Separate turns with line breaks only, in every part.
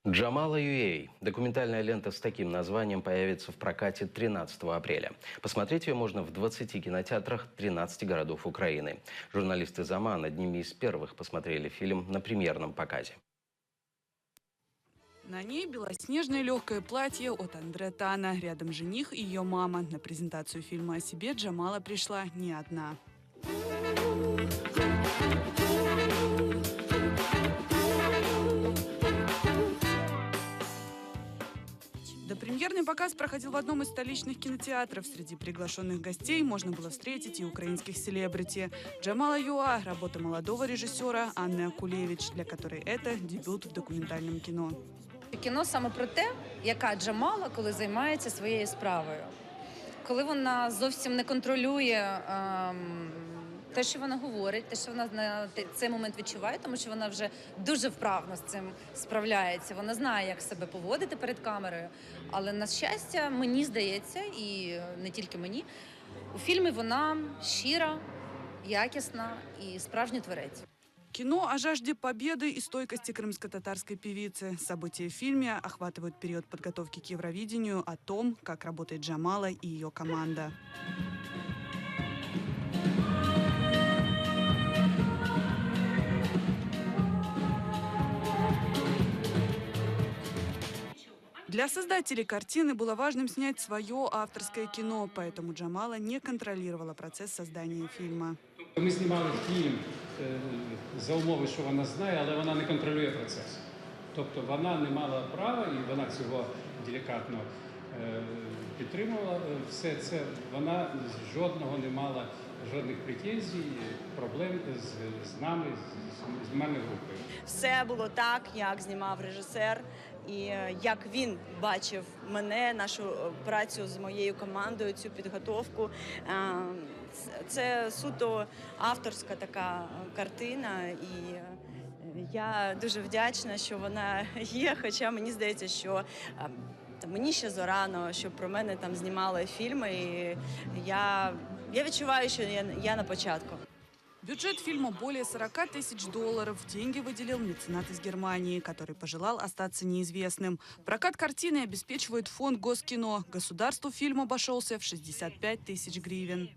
Джамала Юэй. Документальная лента с таким названием появится в прокате 13 апреля. Посмотреть ее можно в 20 кинотеатрах 13 городов Украины. Журналисты «Заман» одними из первых посмотрели фильм на премьерном показе.
На ней белоснежное легкое платье от Андре Тана. Рядом жених и ее мама. На презентацию фильма о себе Джамала пришла не одна. Допремьерный показ проходил в одном из столичных кинотеатров. Среди приглашенных гостей можно было встретить и украинских селебрити. Джамала Юа – работа молодого режиссера Анны Акулевич, для которой это дебют в документальном кино.
Кіно саме про те, яка Джамала, коли займається своєю справою. Коли вона зовсім не контролює те, що вона говорить, те, що вона на цей момент відчуває, тому що вона вже дуже вправно з цим справляється. Вона знає, як себе поводити перед камерою. Але, на щастя, мені здається, і не тільки мені, у фільмі вона щира, якісна і справжній творець.
Кино о жажде победы и стойкости крымско-татарской певицы. События в фильме охватывают период подготовки к Евровидению, о том, как работает Джамала и ее команда. Для создателей картины было важным снять свое авторское кино, поэтому Джамала не контролировала процесс создания фильма.
Ми знімали фільм за умови, що вона знає, але вона не контролює процес. Тобто вона не мала права, і вона цього делікатно підтримувала все це. Вона жодного не мала, жодних претензій, проблем з нами, з знімальною групою.
Все було так, як знімав режисер, і як він бачив мене, нашу працю з моєю командою, цю підготовку. Це суто авторська така картина, і я дуже вдячна, що вона є, хоча мені здається, що мені ще зарано, щоб про мене там знімали фільми, і я відчуваю, що я на початку.
Бюджет фильма более 40 тысяч долларов. Деньги выделил меценат из Германии, который пожелал остаться неизвестным. Прокат картины обеспечивает фонд Госкино. Государству фильм обошелся в 65 тысяч гривен.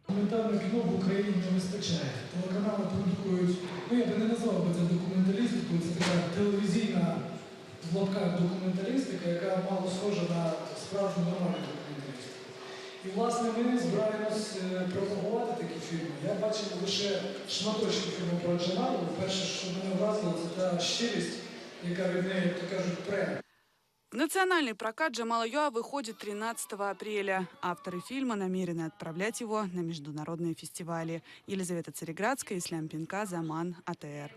Документального кіно в Україні не вистачає. Телеканали продукують, я би не назвав це документалістикою, це така телевізійна в лапках документалістика, яка мало схожа на справжню нормальну документалістику. І, власне, ми збираємось пропагувати такі фільми. Я бачив лише шматочки фільму про Джамалу. Перше, що мене вразило, це та щирість, яка від неї, як то кажуть, пре.
В национальный прокат Джамала Юа выходит 13 апреля. Авторы фильма намерены отправлять его на международные фестивали. Елизавета Цареградская, Ислам Пинка, Заман, АТР.